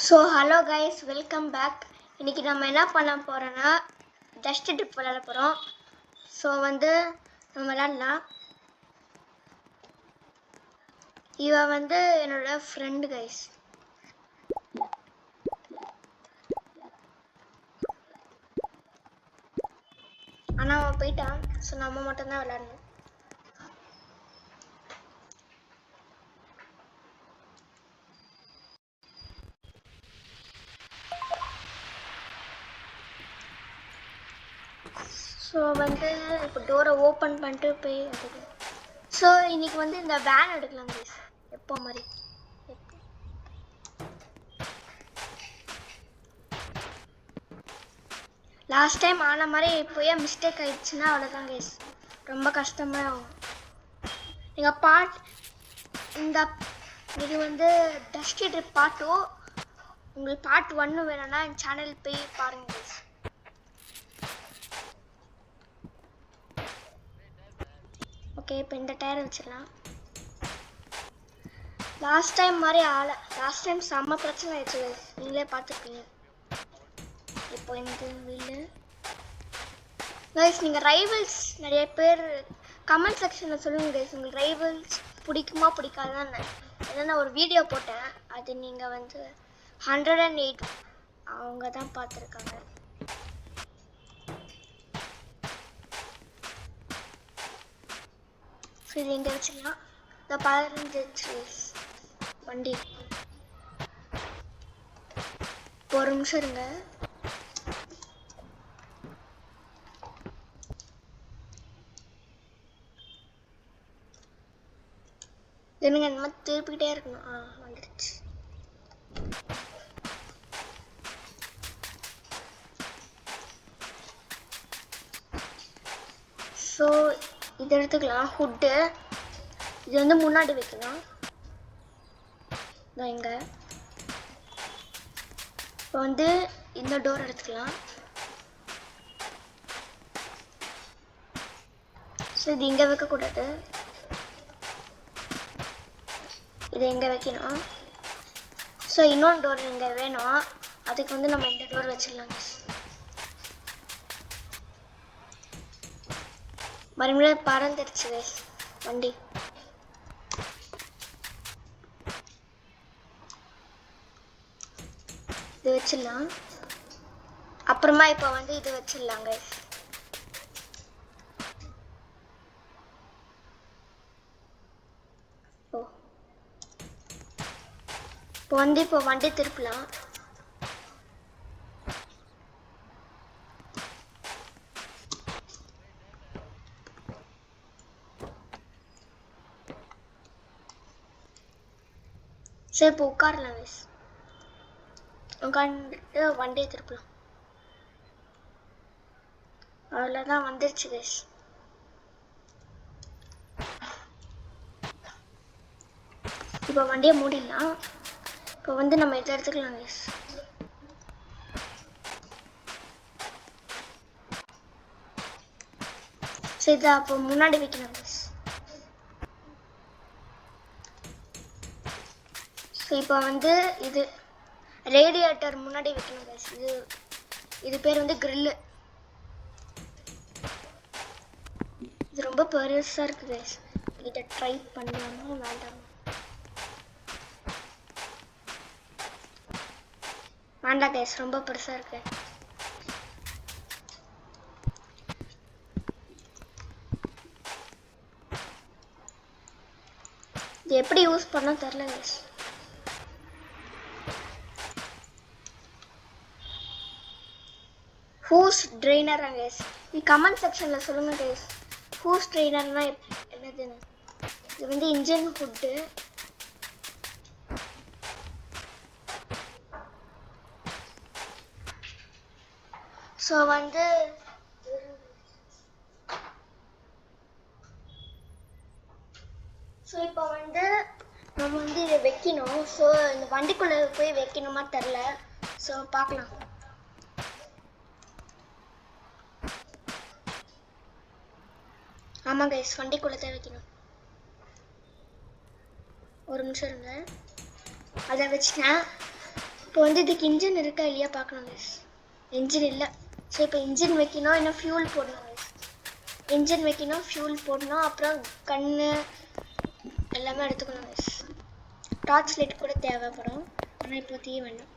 So hello guys, welcome back. இன்றைக்கி நம்ம என்ன பண்ண போகிறோன்னா டஸ்ட் ட்ரிப் விளையாட போகிறோம். ஸோ நம்ம விளையாடலாம். இவ என்னோட ஃப்ரெண்டு கைஸ். ஆனால் அவன் போயிட்டான். ஸோ நம்ம மட்டும்தான் விளையாடணும். ஸோ இப்போ டோரை ஓப்பன் பண்ணிட்டு போய் எடுக்கலாம். ஸோ இன்னைக்கு இந்த வேன் எடுக்கலாம் கைஸ், எப்போ மாதிரி. லாஸ்ட் டைம் ஆன மாதிரி இப்போயே மிஸ்டேக் ஆயிடுச்சுன்னா அவ்வளோதான் கைஸ், ரொம்ப கஷ்டமாக ஆகும். எங்கள் இந்த இது டஸ்ட் ட்ரிப் பார்ட் 2. உங்களுக்கு பார்ட் 1 வேணும்னா என் சேனல் போய் பாருங்க கைஸ். ஓகே, இப்போ இந்த டயர் வச்சிடலாம். லாஸ்ட் டைம் செம்ம பிரச்சனை ஆயிடுச்சு கைஸ், நீங்களே பார்த்துருப்பீங்க. இப்போ இந்த வீலு கைஸ், நீங்கள் ரைவல்ஸ் நிறைய பேர் கமெண்ட் செக்ஷனில் சொல்லுங்கள் கைஸ், உங்களுக்கு ரைவல்ஸ் பிடிக்குமா பிடிக்காதான்னு. ஏன்னா ஒரு வீடியோ போட்டேன், அது நீங்கள் 108 அவங்க தான் பார்த்துருக்காங்க. ஸோ இது இங்கே வச்சுக்கலாம். இந்த 15 வண்டி. ஒரு நிமிஷம் இருங்க. என்னங்க இந்த மாதிரி திருப்பிக்கிட்டே இருக்கணும். வந்துடுச்சு. ஸோ இது எடுத்துக்கலாம். ஹுட்டு இது முன்னாடி வைக்கலாம். இங்கே இப்போ இந்த டோர் எடுத்துக்கலாம். ஸோ இது இங்கே வைக்கக்கூடாது, இதை இங்கே வைக்கணும். ஸோ இன்னொன்று டோர் இங்கே வேணும், அதுக்கு நம்ம இந்த டோர் வச்சிடலாம். மறுபடியும் பறந்துடுச்சு வண்டி. இது வச்சிடலாம். அப்புறமா இப்போ இது வச்சிடலாங்க. இப்போ வண்டி திருப்பலாம். சரி, இப்போ உட்காரலாம் கைஸ். உட்காந்துட்டு வண்டியை திருப்பலாம். அவ்வளோதான், வந்துருச்சு கைஸ். இப்போ வண்டியை மூடிடலாம். இப்போ நம்ம இதை எடுத்துக்கலாம் கைஸ். சரி, இதை அப்போ முன்னாடி வைக்கணும் கைஸ். இப்போ இது ரேடியேட்டர் முன்னாடி வைக்கணும் கைஸ். இது பேர் கிரில்லு. இது ரொம்ப பெருசாக இருக்குது கைஸ். இதை ட்ரை பண்ணலாமா வேண்டாமா? வேண்டாம் கைஸ், ரொம்ப பெருசாக இருக்கு. இது எப்படி யூஸ் பண்ண தெரியல கைஸ். ஹூஸ் ட்ரெயினரா கைஸ்? நீ கமெண்ட் செக்ஷனில் சொல்லுங்கள் கைஸ், ஹூஸ் ட்ரெயினர்னா என்னதுன்னு. இது இன்ஜின் ஹுட்டு. ஸோ இப்போ நம்ம இதை வைக்கணும். ஸோ இந்த வண்டிக்குள்ளே போய் வைக்கணுமா தெரில. ஸோ பார்க்கலாம். ஆமாம் கைஸ், வண்டிக்குள்ளே தான் வைக்கணும். ஒரு நிமிஷம் இருங்க, அதை வச்சுட்டேன். இப்போ வந்து இதுக்கு இன்ஜின் இருக்கா இல்லையா பார்க்கணும் கைஸ். இன்ஜின் இல்லை. ஸோ இப்போ இன்ஜின் வைக்கணும், இன்னும் ஃபியூல் போடணும் கைஸ். இன்ஜின் வைக்கணும், ஃபியூல் போடணும், அப்புறம் கண்ணு எல்லாமே எடுத்துக்கணும் கைஸ். டார்ச் லைட் கூட தேவைப்படும், ஆனால் இப்போ தீய வேண்டாம்.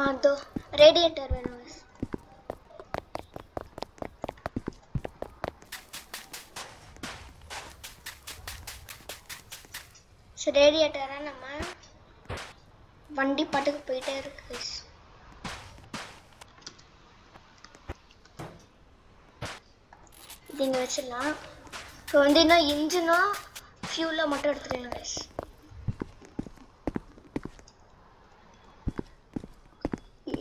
அதோ ரேடியேட்டர் வேணும் கைஸ். ஸோ ரேடியேட்டராக நம்ம வண்டி பாட்டுக்கு போயிட்டே இருக்கு கைஸ். இது இங்கே வச்சிடலாம். இப்போ வந்து இன்னும் இன்ஜினும் ஃபியூலும் மட்டும் எடுத்துக்கலாம் கைஸ்.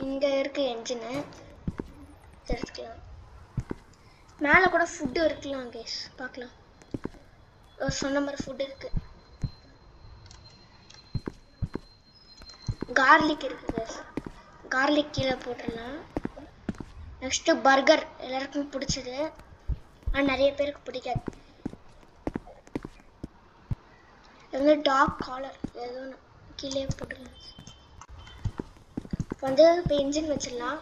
இங்கே இருக்கு என்ஜினு, எடுத்துக்கலாம். மேலே கூட ஃபுட்டு இருக்கலாம் கைஸ், பார்க்கலாம். சொன்ன மாதிரி ஃபுட்டு இருக்கு. கார்லிக் இருக்கு கைஸ், கார்லிக் கீழே போட்டுடலாம். நெக்ஸ்ட்டு பர்கர் எல்லாருக்கும் பிடிச்சது, ஆனால் நிறைய பேருக்கு பிடிக்காது. இது வந்து டாக் காலர் ஏதோ கீழே போட்டுக்கலாம். வந்து இப்போ இன்ஜின் வச்சிடலாம்.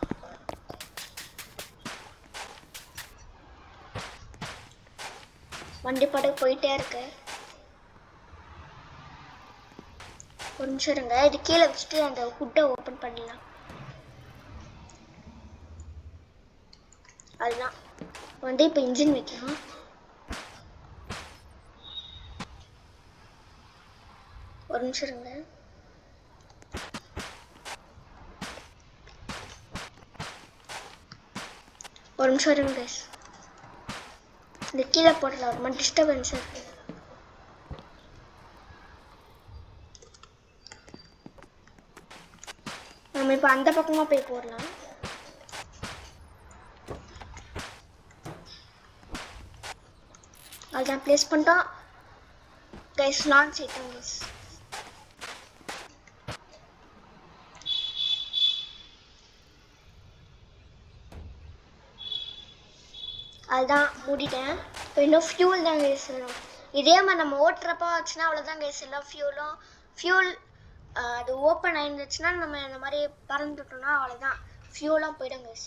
வண்டி பாட்டுக்கு போயிட்டே இருக்கு. ஒரு நிமிஷம் இருங்க, இது கீழே வச்சுட்டு அந்த ஹுட்டை ஓப்பன் பண்ணிடலாம். அதுதான் வந்து இப்போ இன்ஜின் வைக்கணும். ஒரு நிமிஷம் இருங்க. ஒரு நிமிஷம் இருங்க கைஸ், இந்த கீழே போடலாம், ஒரு மாதிரி டிஸ்டர்பன்ஸ் இருக்கு. நம்ம இப்போ அந்த பக்கமா போய் போடலாம். அதுதான் பிளேஸ் பண்ணிட்டோம் கைஸ். லான்ச் ஆயிட்டோம் கைஸ். அதுதான் மூடிட்டேன். இப்போ இன்னும் ஃபியூல் தான் கைஸ் வேணும். இதே மாதிரி நம்ம ஓட்டுறப்ப ஆச்சுன்னா அவ்வளோதான் கைஸ். எல்லாம் ஃபியூல் அது ஓப்பன் ஆயிருந்துச்சுன்னா நம்ம இந்த மாதிரி பறந்துட்டோம்னா அவ்வளோதான், ஃபியூலாம் போயிடும் கைஸ்.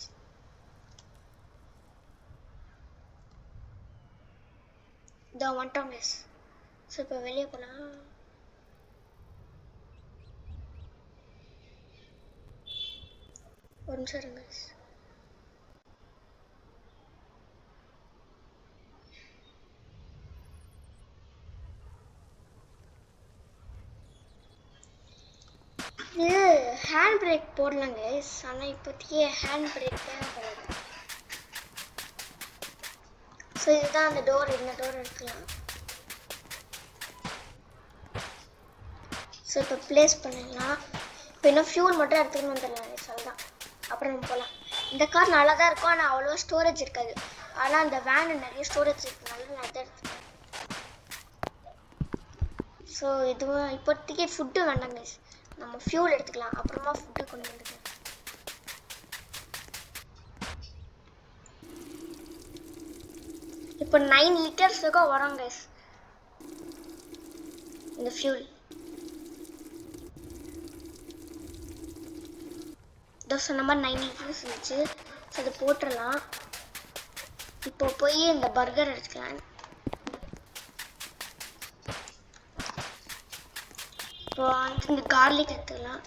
இதோ வந்துட்டோம் கைஸ். ஸோ இப்போ வெளியே போகலாம். ஒரு நிமிஷம் இருங்க கைஸ். இது ஹேண்ட் பிரேக் போடலாம் கைஸ், ஆனால் இப்போதைக்கு ஹேண்ட் பிரேக் தேவைப்படாது. ஸோ இதுதான் அந்த டோர், இந்த டோர் எடுக்கலாம். ஸோ இப்போ பிளேஸ் பண்ணிடலாம். இப்போ இன்னும் ஃபியூல் மட்டும் எடுத்துக்கணும் வந்துடலாம் கைஸ், அதுதான். அப்புறம் நம்ம போகலாம். இந்த கார் நல்லா தான் இருக்கும், ஆனால் அவ்வளோ ஸ்டோரேஜ் இருக்காது. ஆனால் அந்த வேன் நிறைய ஸ்டோரேஜ் இருக்குனால நான் அதை எடுத்துக்கிறேன். ஸோ இதுவும் இப்போதைக்கு ஃபுட்டு வேண்டாம் கைஸ், நம்ம ஃபியூல் எடுத்துக்கலாம், அப்புறமா ஃபுட்டு கொண்டு வந்துக்கலாம். இப்போ 9 லிட்டர்ஸுக்கு வரும் கைஸ் இந்த ஃபியூல். இதோ சொன்ன மாதிரி 9 லிட்டர்ஸ் இருந்துச்சு. ஸோ அதை போட்டுடலாம். இப்போ போய் இந்த பர்கர் எடுத்துக்கலாம். இப்போ வந்து இந்த கார்லிக் எடுத்துக்கலாம்.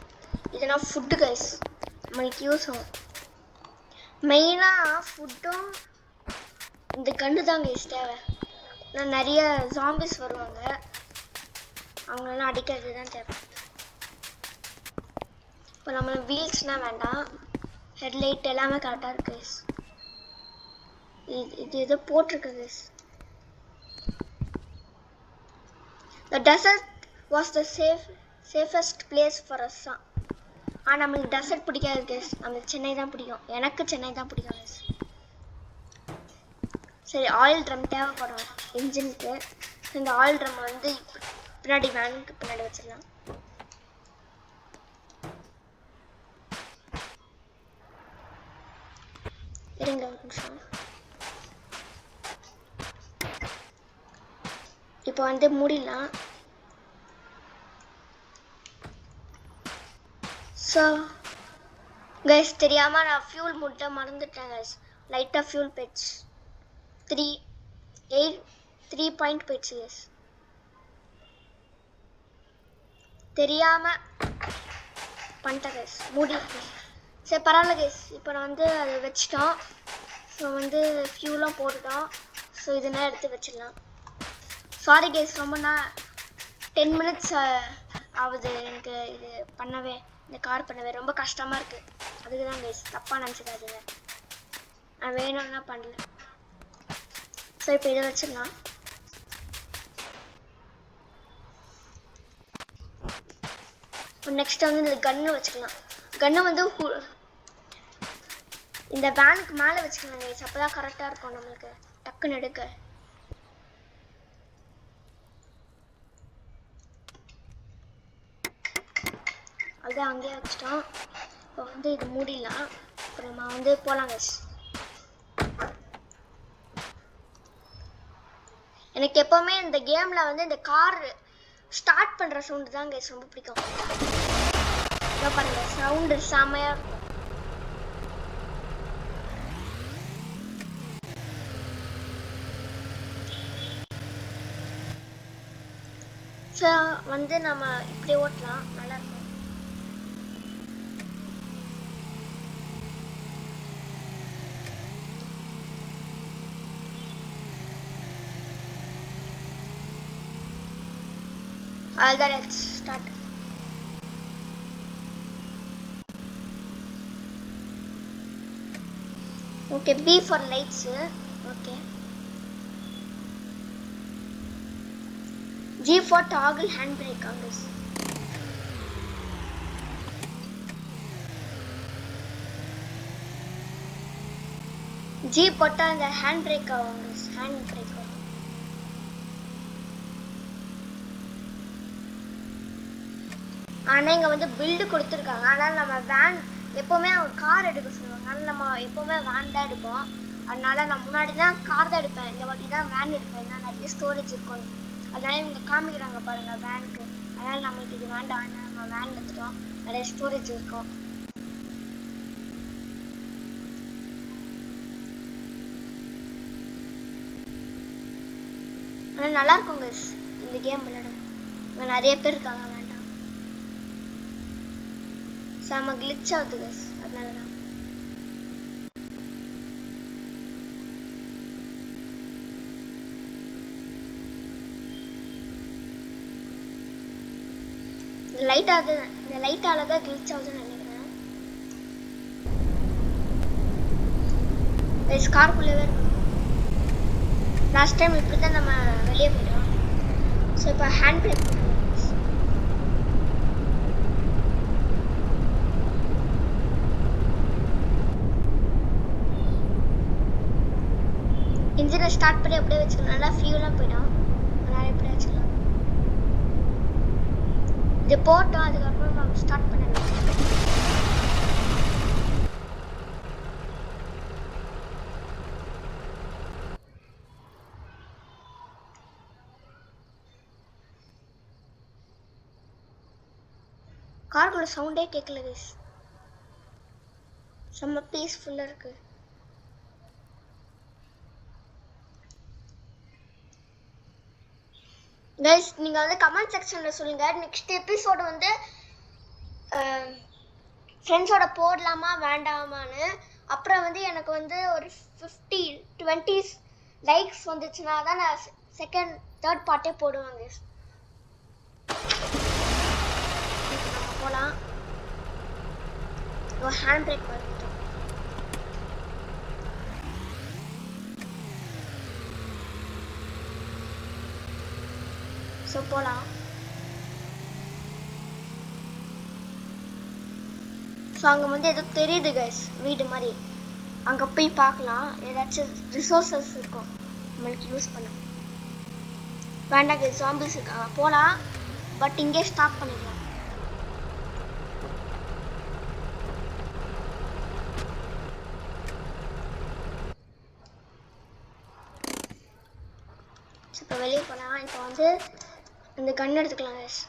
இதெல்லாம் ஃபுட்டு கைஸ், நம்மளுக்கு யூஸ் ஆகும். மெயினாக ஃபுட்டும் இந்த கன்று தான் கைஸ் தேவை. நான் நிறைய ஜாம்பிஸ் வருவாங்க, அவங்களெல்லாம் அடிக்கிறது தான் தேவை. இப்போ நம்ம வீல்ஸ்னால் வேண்டாம், ஹெட்லைட் எல்லாமே கரெக்டாக இருக்கு கைஸ். இது எதோ போட்டிருக்கு guys. The desert was the safest place for us. ஆனால் நம்மளுக்கு டெசர்ட் பிடிக்காது கைஸ், நம்மளுக்கு சென்னை தான் பிடிக்கும். எனக்கு சென்னை தான் பிடிக்கும் கைஸ். சரி, ஆயில் ட்ரம் தேவைப்படும் இன்ஜினுக்கு. இந்த ஆயில் ட்ரம் வந்து பின்னாடி வேனுக்கு பின்னாடி வச்சிடலாம். இருங்க ஒரு நிமிஷம். இப்போ வந்து மூடிடலாம். ஸோ கைஸ் தெரியாமல் நான் ஃபியூல் முட்டை மறந்துட்டேன் கைஸ். லைட்டாக ஃபியூல் போயிடுச்சு. 3 பாயிண்ட் போயிடுச்சு கைஸ். தெரியாமல் பண்ணிட்டேன் கைஸ். மூடி சரி பரவாயில்ல கைஸ். இப்போ நான் வந்து அதை வச்சிட்டோம். ஸோ வந்து ஃபியூலாம் போட்டுட்டோம். ஸோ இதெல்லாம் எடுத்து வச்சிடலாம். சாரி கைஸ், ரொம்ப நான் 10 மினிட்ஸ் ஆகுது எனக்கு இது பண்ணவே, இந்த கார் பண்ணவே ரொம்ப கஷ்டமாக இருக்குது. அதுக்கு தான் கைஸ், தப்பாக நினச்சிக்காதீங்க, நான் வேணும்னா பண்ணல. ஸோ இப்போ இதை வச்சிடலாம். நெக்ஸ்ட் வந்து இந்த கன்று வச்சுக்கலாம். கன்று வந்து இந்த வேனுக்கு மேலே வச்சுக்கலாம் கைஸ். அப்போ தான் கரெக்டாக இருக்கும் நம்மளுக்கு டக்குன்னு எடுக்க. அதுதான் அங்கேயே வச்சிட்டோம். இப்போ வந்து இது மூடிடலாம். இப்போ நம்ம வந்து போகலாம் கைஸ். எனக்கு எப்போவுமே இந்த கேமில் வந்து இந்த கார் ஸ்டார்ட் பண்ணுற சவுண்டு தான் கைஸ் ரொம்ப பிடிக்கும். பாருங்க, சவுண்டு செமையாக இருக்கும். ஸோ வந்து நம்ம இப்படி ஓட்டலாம், நல்லா இருக்கும். அதுதான் let's start. Okay, B for lights. Okay, G for toggle handbrake guys. G போட்டா அந்த handbrake ஆகும் guys, handbrake ஆகும். ஆனால் இங்கே வந்து பில்டு கொடுத்துருக்காங்க. ஆனால் நம்ம வேன் எப்போவுமே ஒரு கார் எடுக்க சொல்லுவாங்க. ஆனால் நம்ம எப்போவுமே வேன் தான் எடுப்போம். அதனால நான் முன்னாடி தான் கார் தான் எடுப்பேன், இந்த வாட்டி தான் வேன் எடுப்பேன். ஏன்னா நிறைய ஸ்டோரேஜ் இருக்கும். அதனால இவங்க காமிக்கிறாங்க பாருங்க வேனுக்கு. அதனால நம்மளுக்கு இது வேண்டாம், நம்ம வேன் எடுத்துட்டோம், நிறைய ஸ்டோரேஜ் இருக்கும். ஆனால் நல்லா இருக்கும் guys இந்த கேம் விளையாட. இங்கே நிறைய பேர் இருக்காங்க, வேண்டாம் செம கிளிச் ஆகுது guys, அதனால தான். இந்த லைட்டால தான் கிளிச் ஆகுதுன்னு நினைக்கிறேன். காருக்குள்ளவே இருக்கும். லாஸ்ட் டைம் இப்படி தான் நம்ம வெளியே போயிட்டோம். ஸோ இப்போ ஹேண்ட் பிரேக் பண்ணுவோம். இன்ஜினை ஸ்டார்ட் பண்ணி அப்படியே வச்சுக்கலாம். நல்லா ஃபியூலாம் போயிடும், அதனால எப்படியே வச்சுக்கலாம். இது போட்டோம், அதுக்கப்புறம் நம்ம ஸ்டார்ட் பண்ண காருக்குள்ள சவுண்டே கேட்கல கைஸ், செம்ம பீஸ்ஃபுல்லாக இருக்கு. கைஸ் நீங்கள் வந்து கமெண்ட் செக்ஷனில் சொல்லுங்கள், நெக்ஸ்ட் எபிசோடு வந்து ஃப்ரெண்ட்ஸோட போடலாமா வேண்டாமான்னு. அப்புறம் வந்து எனக்கு வந்து ஒரு 50-20 லைக்ஸ் வந்துச்சுன்னா தான் நான் செகண்ட் தேர்ட் பார்ட்டே போடுவேன் கைஸ். போகலாம். ஹேண்ட் பிரேக் பண்ணிட்டோம். ஸோ போகலாம். ஸோ அங்கே வந்து ஏதோ தெரியுது கைஸ், வீடு மாதிரி. அங்கே போய் பார்க்கலாம், ஏதாச்சும் ரிசோர்ஸஸ் இருக்கும் நம்மளுக்கு யூஸ் பண்ண. வேண்டாம் கைஸ், ஜாம்பிஸ் இருக்காங்க. போகலாம், பட் இங்கே ஸ்டாப் பண்ணிடலாம். இப்போ வெளியே போகலாம். இப்போ வந்து இந்த கன் எடுத்துக்கலாம் கைஸ்.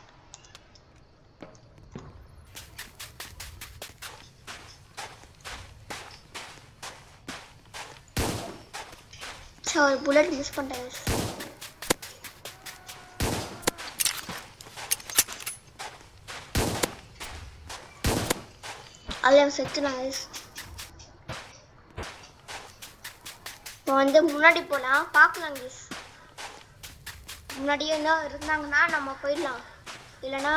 ஸோ ஒரு புல்லட் மிஸ் பண்ணிட்டேன் கைஸ். அதில் செத்துலாம் கைஸ். இப்போ வந்து முன்னாடி போகலாம், பார்க்கலாம் கைஸ். முன்னாடியே என்ன இருந்தாங்கன்னா நம்ம போயிடலாம், இல்லைன்னா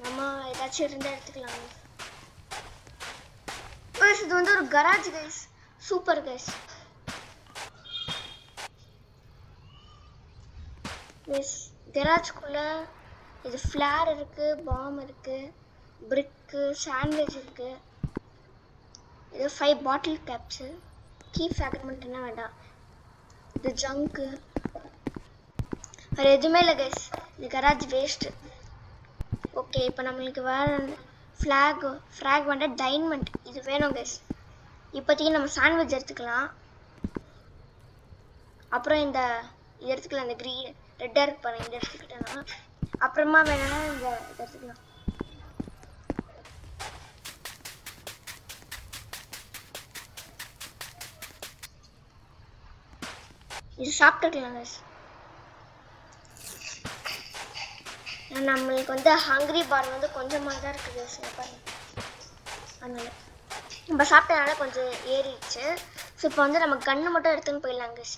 நம்ம ஏதாச்சும் இருந்தால் எடுத்துக்கலாம் கைஸ். இது வந்து ஒரு garage guys. Super guys. Guys கராஜ்குள்ளே இது ஃப்ளேர் இருக்குது, பாம் இருக்குது, பிரிக்கு, சாண்ட்விச் இருக்குது. இது 5 பாட்டில் கேப்ஸு, கீ ஃப்ராக்மெண்ட் என்ன வேண்டாம். இது ஜங்க்கு, வேறு எதுவுமே இல்லை கைஸ். இந்த கராஜ் வேஸ்ட்டு. ஓகே இப்போ நம்மளுக்கு வேறு ஃப்ராக் வேண்டாம், டைமண்ட் இது வேணும் கைஸ். இப்போதைக்கு நம்ம சாண்ட்விச் எடுத்துக்கலாம். அப்புறம் இது எடுத்துக்கலாம், இந்த ரெட்டாக இருக்கு பாருங்க, இந்த எடுத்துக்கிட்டேன்னா அப்புறமா வேணும்னா இந்த எடுத்துக்கலாம். இது சாப்பிட்டுக்கலாம் கைஸ். நம்மளுக்கு வந்து ஹங்க்ரி பார் வந்து கொஞ்சமாக தான் இருக்குது கைஸ் பாருங்க. அதனால நம்ம சாப்பிட்டதுனால கொஞ்சம் ஏறிடுச்சு. ஸோ இப்போ வந்து நம்ம கன்று மட்டும் எடுத்துன்னு போயிடலாம் கைஸ்.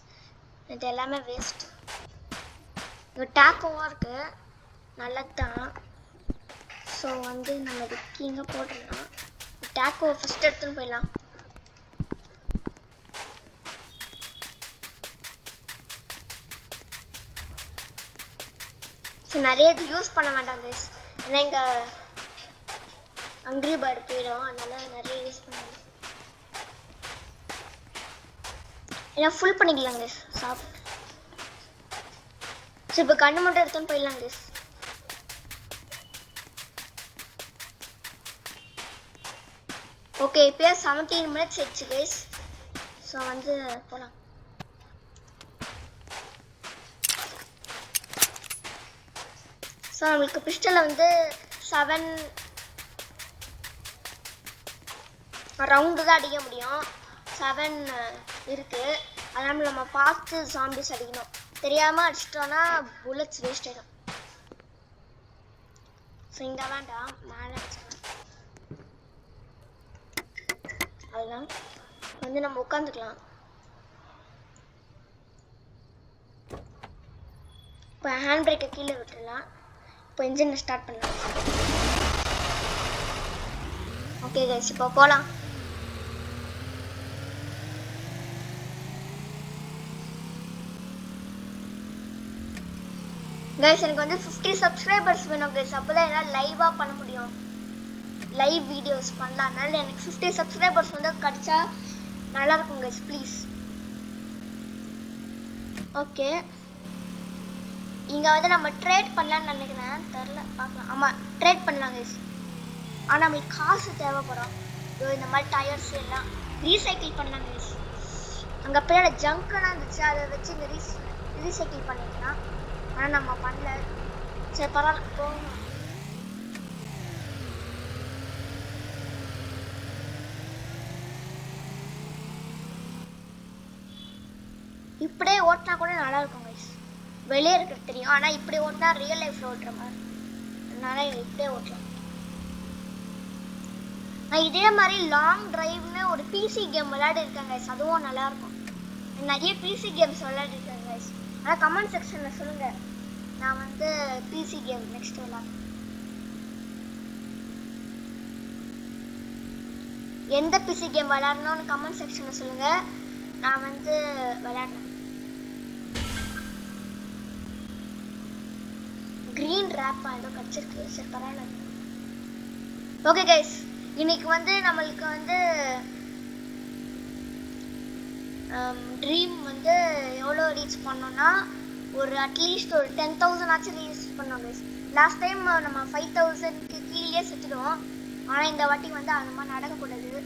இது எல்லாமே வேஸ்ட். இங்கே டேக்கோவாக இருக்குது, நல்லது தான். ஸோ வந்து நம்ம இது கீழே போட்டுடலாம். டேக்கோவை ஃபஸ்ட்டு எடுத்துன்னு போயிடலாம். ஸோ நிறைய இது யூஸ் பண்ண வேண்டாம் கைஸ், ஏன்னா இங்கே ஹங்க்ரி பேர்டு போயிடும், அதனால நிறைய யூஸ் பண்ணலாம். ஏன்னா ஃபுல் பண்ணிக்கலாம் கைஸ் சாப்பிட்டு. ஸோ இப்போ கண்ணு மட்டும் எடுத்துன்னு போயிடலாம் கைஸ். ஓகே இப்போ 17 minutes ஆயிடுச்சு கைஸ். ஸோ வந்து போகலாம். ஸோ நம்மளுக்கு பிஸ்டலில் வந்து 7 ரவுண்டு தான் அடிக்க முடியும். 7 இருக்குது, அதனால் நம்ம பார்த்து ஜாம்பிஸ் அடிக்கணும். தெரியாமல் அடிச்சிட்டோன்னா புல்லட்ஸ் வேஸ்ட் ஆகிடும். ஸோ இங்கே வேண்டாம், மேலே அடிச்சிடலாம். அதுதான் வந்து நம்ம உட்காந்துக்கலாம். இப்போ ஹேண்ட் பிரேக்கை கீழே விட்டுடலாம். இப்போ இன்ஜினை ஸ்டார்ட் பண்ணலாம். ஓகே கைஸ் இப்போ போகலாம். கைஸ் எனக்கு வந்து 50 சப்ஸ்கிரைபர்ஸ் வேணும் கைஸ். அப்போ தான் என்னால் லைவாக பண்ண முடியும், லைவ் வீடியோஸ் பண்ணலாம். அதனால எனக்கு 50 சப்ஸ்கிரைபர்ஸ் வந்து கிடச்சா நல்லாயிருக்கும் கைஸ், ப்ளீஸ். ஓகே இங்கே வந்து நம்ம ட்ரேட் பண்ணலான்னு நினைக்கிறேன், தெரில பார்க்கலாம். ஆமாம் ட்ரேட் பண்ணலாம் கைஸ். ஆனால் நம்மளுக்கு காசு தேவைப்படும். இந்த மாதிரி டயர்ஸ் எல்லாம் ரீசைக்கிள் பண்ணலாம் கைஸ். அங்கே பின்னாடி ஜங்க்லாம் இருந்துச்சு, அதை வச்சு இங்கே ரீசைக்கிள் பண்ணிக்கலாம். ஆனால் நம்ம பண்ணல. சரி பரவாயில்ல போகணும். இப்படியே ஓட்டினா கூட நல்லா இருக்கும் கைஸ். வெளியே இருக்கிறது தெரியும், ஆனால் இப்படி ஓட்டினா ரியல் லைஃப்ல ஓட்டுற மாதிரி. அதனால இப்படியே ஓட்டலாம். நான் இதே மாதிரி லாங் டிரைவ்னு ஒரு பிசி கேம் விளையாடி இருக்கேன் கைஸ், அதுவும் நல்லா இருக்கும். நிறைய பிசி கேம்ஸ் விளையாடி இருக்கேன் கைஸ். ஆனால் கமெண்ட் செக்ஷன்ல சொல்லுங்க, நான் வந்து பிசி கேம் நெக்ஸ்ட் விளையாடுறேன். எந்த பிசி கேம் விளையாடணும்னு கமெண்ட் செக்ஷன்ல சொல்லுங்க, நான் வந்து விளையாடுறேன். கிரீன் ரேப்பா ஏதோ கிடச்சிருக்கு, சரி பரவாயில்ல. ஓகே கைஸ் இன்னைக்கு வந்து நம்மளுக்கு வந்து ட்ரீம் வந்து எவ்வளோ ரீச் பண்ணோன்னா ஒரு அட்லீஸ்ட் ஒரு 10,000 ஆச்சு ரீச் பண்ணோம் கைஸ். லாஸ்ட் டைம் நம்ம 5,000க்கு கீழே செத்துடுவோம். ஆனால் இந்த வாட்டி வந்து அது மாதிரி நடக்கக்கூடாது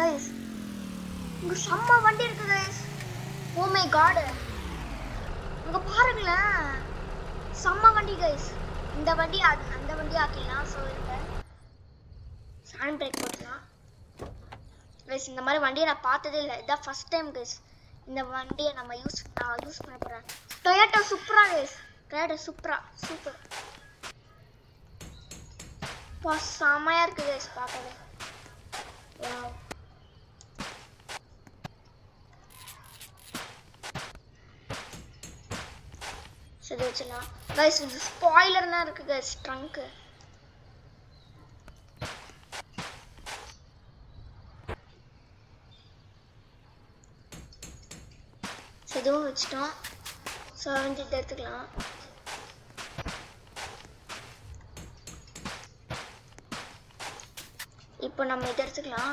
கைஸ். இங்கே செம்ம வண்டி இருக்கு கைஸ். ஓ மை காட் இங்க பாருங்களேன், செம்ம வண்டி கைஸ். இந்த வண்டி அந்த வண்டி ஆக்கிடலாம். ஸோ இந்த ஹேண்ட் பிரேக் போட்டுலாம் கைஸ். இந்த மாதிரி வண்டியை நான் பார்த்ததே இல்லை, இதான் ஃபர்ஸ்ட் டைம் கைஸ் இந்த வண்டியை நான் யூஸ் பண்ண போகிறேன். டொயோட்டா சூப்பரா கைஸ், டொயோட்டா சூப்பர். செமையா இருக்கு கைஸ் பார்க்கவே. சரி வச்சுலாம் கைஸ். இது ஸ்பாயிலர் தான் இருக்கு கைஸ், ட்ரங்க். இதுவும் வச்சுட்டோம். ஸோ வந்து இதை எடுத்துக்கலாம். இப்போ நம்ம இதை எடுத்துக்கலாம்.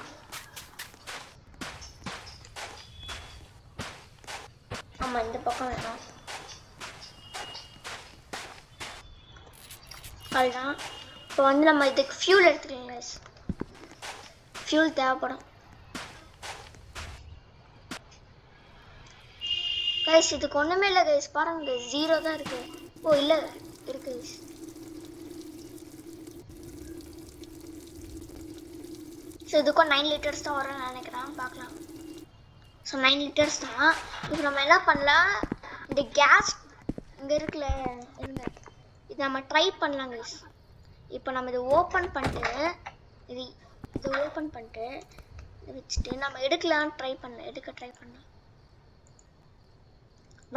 ஆமாம், இந்த பக்கம் வேணும். அதுதான். இப்போ வந்து நம்ம இதுக்கு ஃபியூல் எடுத்துக்கலாம் கைஸ். ஃபியூல் தேவைப்படும் கைஸ். இதுக்கு ஒன்றுமே இல்லை கைஸ், பாருங்க கைஸ், 0 தான் இருக்கு. ஓ இல்லை, இருக்கு கைஸ். ஸோ இதுக்கும் 9 லிட்டர்ஸ் தான் வரும்னு நினைக்கிறேன், பார்க்கலாம். ஸோ 9 லிட்டர்ஸ் தான். இப்போ நம்ம என்ன பண்ணலாம், இந்த கேஸ் இங்கே இருக்குல்ல, இருங்க, இது நம்ம ட்ரை பண்ணலாம் கைஸ். இப்போ நம்ம இதை ஓப்பன் பண்ணிட்டு இதை ஓப்பன் பண்ணிட்டு வச்சுட்டு நம்ம எடுக்க ட்ரை பண்ணலாம்.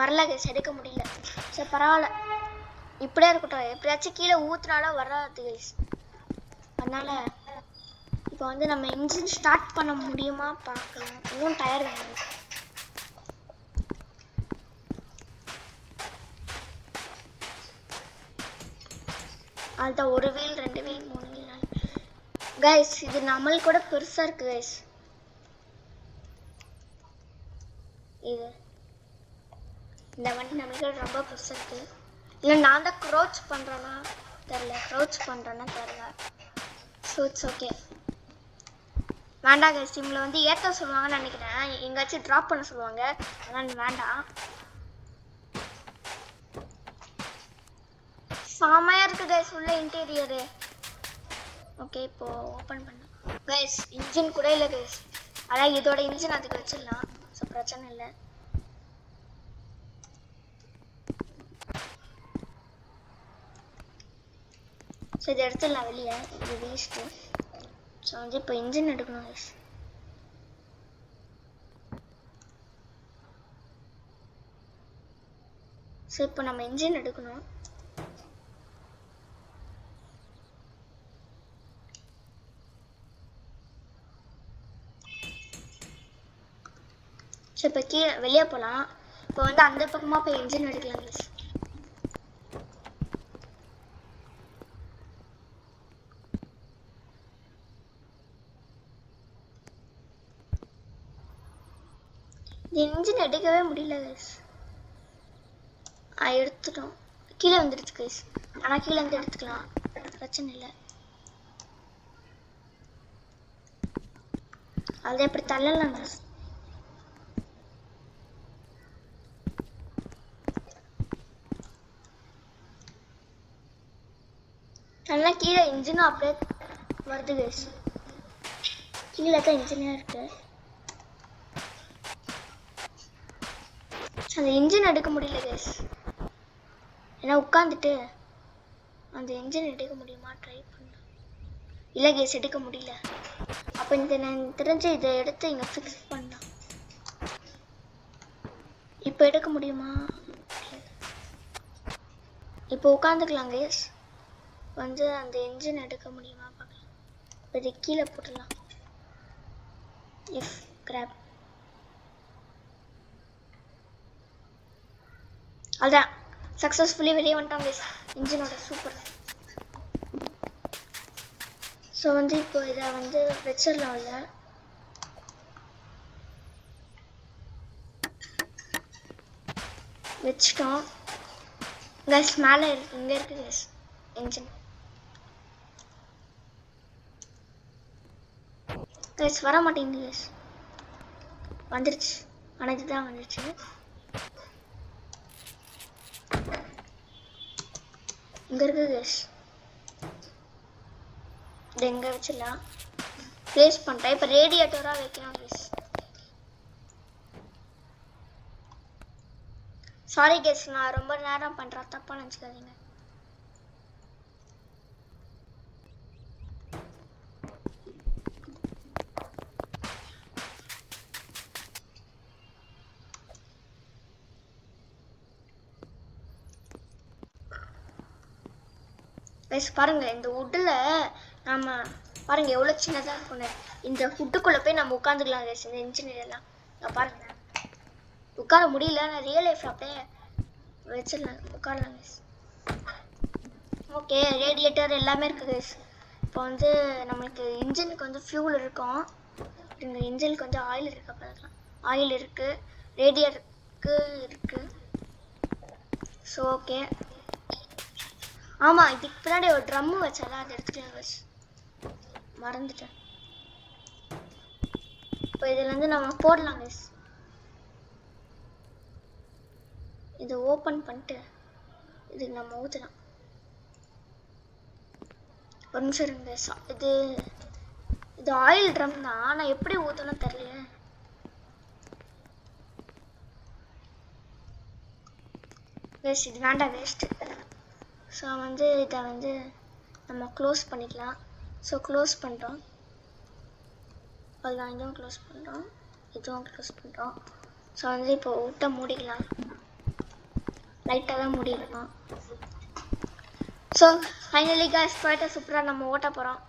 வரல கைஸ், எடுக்க முடியல. சரி பரவாயில்ல, இப்படியே இருக்கட்டும். எப்படியாச்சும் கீழே ஊத்துனாலும் வராது கைஸ். அதனால இப்போ வந்து நம்ம இன்ஜின் ஸ்டார்ட் பண்ண முடியுமா பார்க்கலாம். இன்னும் டயர் வேணும். அதுதான் 1 வீல் 2 வீல் 3 வீல் கைஸ். இது நம்மளுக்கு கூட பெருசா இருக்கு கைஸ். இது இந்த வண்டி நமக்கு ரொம்ப பெருசா இருக்கு. இல்லை நான் தான் க்ரௌச் பண்றேன்னா தெரியல. So it's okay. வேண்டாம் கைஸ், இவங்களை வந்து ஏற்ற சொல்லுவாங்கன்னு நினைக்கிறேன், எங்காச்சும் ட்ராப் பண்ண சொல்லுவாங்க. ஆனால் வேண்டாம். செமையா இருக்கு கைஸ் உள்ள இன்டீரியரு. ஓகே, இப்போ ஓப்பன் பண்ண கைஸ். இன்ஜின் கூட இல்லை கைஸ், அதான் இதோட இன்ஜின் அதுக்கு வச்சிடலாம். ஸோ பிரச்சனை இல்லை. ஸோ இதை எடுத்துடலாம் வெளியே, இது வேஸ்ட்டு. ஸோ வந்து இப்போ இன்ஜின் எடுக்கணும் கைஸ். ஸோ இப்போ நம்ம இன்ஜின் எடுக்கணும். ஸோ இப்போ கீழே வெளியே போகலாம். இப்போ வந்து அந்த பக்கமாக போய் இன்ஜின் எடுக்கலாம் கைஸ். இந்த இன்ஜின் எடுக்கவே முடியல கைஸ். எடுத்துட்டோம், கீழே வந்துடுச்சு கைஸ். ஆனால் கீழே வந்து எடுத்துக்கலாம், பிரச்சனை இல்லை. அதை எப்படி தள்ளலாம் கைஸ். நல்லா கீழே இன்ஜினும் அப்படியே வருது கைஸ். கீழே தான் இன்ஜினே இருக்கு. அந்த இன்ஜின் எடுக்க முடியல கைஸ். ஏன்னா உட்காந்துட்டு அந்த இன்ஜின் எடுக்க முடியுமா ட்ரை பண்ண. இல்லை கைஸ், எடுக்க முடியல. அப்போ இந்த நான் தெரிஞ்சு இதை எடுத்து இங்கே ஃபிக்ஸ் பண்ணலாம். இப்போ எடுக்க முடியுமா? இப்போ உட்காந்துக்கலாம் கைஸ். வந்து அந்த இன்ஜின் எடுக்க முடியுமா பார்க்கலாம். இப்போ இதை கீழே போட்டுடலாம். கிராப். அதான் சக்ஸஸ்ஃபுல்லி வெளியே வந்துட்டோம் கைஸ் இன்ஜினோட. சூப்பர். ஸோ வந்து இப்போ இதை வந்து வச்சிடலாம்ல. வச்சிட்டோம் கைஸ். மேலே இருக்கு, இங்கே இருக்கு கைஸ் இன்ஜின். கைஸ் வர மாட்டேங்குது கைஸ். வந்துருச்சு, ஆனால் இதுதான் வந்துருச்சு. இங்கே இருக்கு கேஸ். இது எங்கே வச்சிடலாம், ப்ளேஸ் பண்ணிட்டேன். இப்போ ரேடியேட்டராக வைக்கலாம் கேஸ். சாரி கேஸ், நான் ரொம்ப நேரம் பண்ணுறேன், தப்பாக நினச்சிக்காதீங்க. பாருங்க இந்த வுட்டில் நம்ம பாருங்க எவ்வளோ சின்னதாக இருக்குன்னு. இந்த வுட்டுக்குள்ளே போய் நம்ம உட்காந்துக்கலாம் கேஸ். இந்த இன்ஜினியர்லாம் பாருங்க உட்கார முடியல, நான் ரியல் லைஃப் அப்படியே வச்சிடலாம், உட்காரலாம் கேஸ். ஓகே, ரேடியேட்டர் எல்லாமே இருக்குது கேஸ். இப்போ வந்து நம்மளுக்கு இன்ஜினுக்கு வந்து ஃபியூல் இருக்கும். இந்த இன்ஜினுக்கு வந்து ஆயில் இருக்க பார்க்கலாம். ஆயில் இருக்குது, ரேடியேட்டருக்கு இருக்குது. So okay. ஆமாம், இதுக்கு பின்னாடி ஒரு ட்ரம்மு வச்சால, அதை எடுத்துக்கலாம் கேஸ், மறந்துட்டேன். இப்போ இதுலேருந்து நம்ம போடலாம் கேஸ். இதை ஓப்பன் பண்ணிட்டு இதுக்கு நம்ம ஊற்றலாம். ஒரு நிமிஷம் இருங்க. இது ஆயில் ட்ரம் தான், ஆனால் எப்படி ஊற்றணும் தெரியல. வேஸ்ட், இது வேண்டாம், வேஸ்ட்டு. ஸோ வந்து இதை வந்து நம்ம க்ளோஸ் பண்ணிக்கலாம். ஸோ க்ளோஸ் பண்ணிட்டோம். அதுதான், இதுவும் க்ளோஸ் பண்ணிட்டோம், இதுவும் க்ளோஸ் பண்ணிட்டோம். ஸோ வந்து இப்போ விட்ட மூடிக்கலாம், லைட்டாக தான் மூடிக்கலாம். ஸோ ஃபைனலி காய்ஸ், டொயோட்டா சூப்பராக நம்ம ஓட்ட போகிறோம்.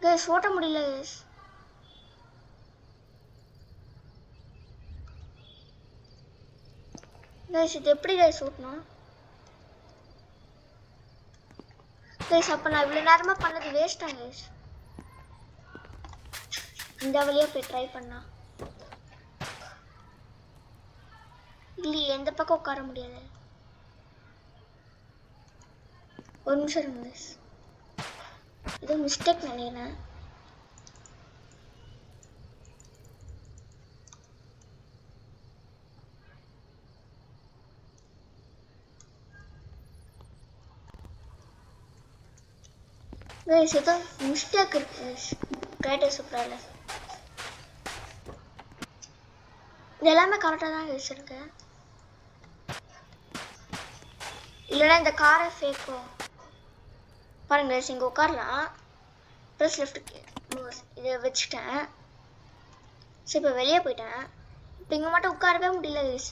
கேஸ் ஓட்ட முடியல கேஸ். கேஸ் இது எப்படி கேஸ் ஓட்டணும் கேஸ்? அப்போ நான் இவ்வளோ நேரமாக பண்ணது வேஸ்ட்டாக கேஸ். இந்த வழியாக போய் ட்ரை பண்ணா இல்லையே, எந்த பக்கம் உட்கார முடியாது. ஒரு நிமிஷம் இருங்க கேஸ், இது மிஸ்டேக் நினைக்கிறேன். கேஸ் ஏதோ மிஸ்டேக் இருக்கு கேஸ், டொயோட்டா சூப்பரால. இது எல்லாமே கரெக்டாக தான் கேஸ் இருக்கு, இல்லைன்னா இந்த காரை ஃபேக்கும். பாருங்க கேஸ், இங்கே உட்காரலாம், ப்ரெஸ் லெஃப்ட் இதை வச்சுட்டேன். சரி இப்போ வெளியே போயிட்டேன். இப்போ இங்கே மட்டும் உட்காரவே முடியல கேஸ்.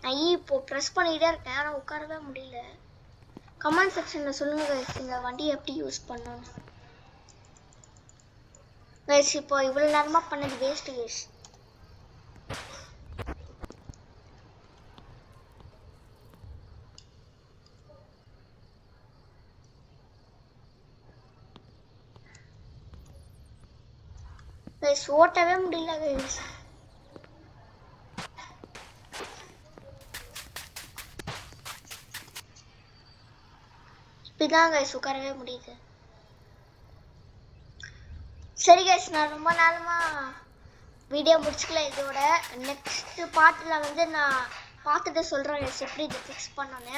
நான் இப்போ ப்ரெஸ் பண்ணிக்கிட்டே இருக்கேன், ஆனால் உட்காரவே முடியல. கமெண்ட் செக்ஷனில் சொல்லுங்கள் கைஸ், இந்த வண்டியை எப்படி யூஸ் பண்ணணும் கைஸ். இப்போ இவ்வளோ நேரமாக பண்ணது வேஸ்ட்டு கைஸ். கைஸ் ஓட்டவே முடியல கைஸ். இப்படிதான் கைஸ் உட்காரவே முடியுது. சரி கைஸ், நான் ரொம்ப நேரமா வீடியோ முடிச்சுக்கல. இதோட நெக்ஸ்ட் பார்ட்டில் வந்து நான் பார்த்துட்டு சொல்கிறேன் கைஸ் எப்படி இதை ஃபிக்ஸ் பண்ணோன்னு.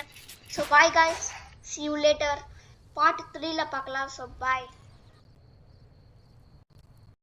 So bye guys, see you later. Part 3ல பார்க்கலாம். ஸோ பாய்.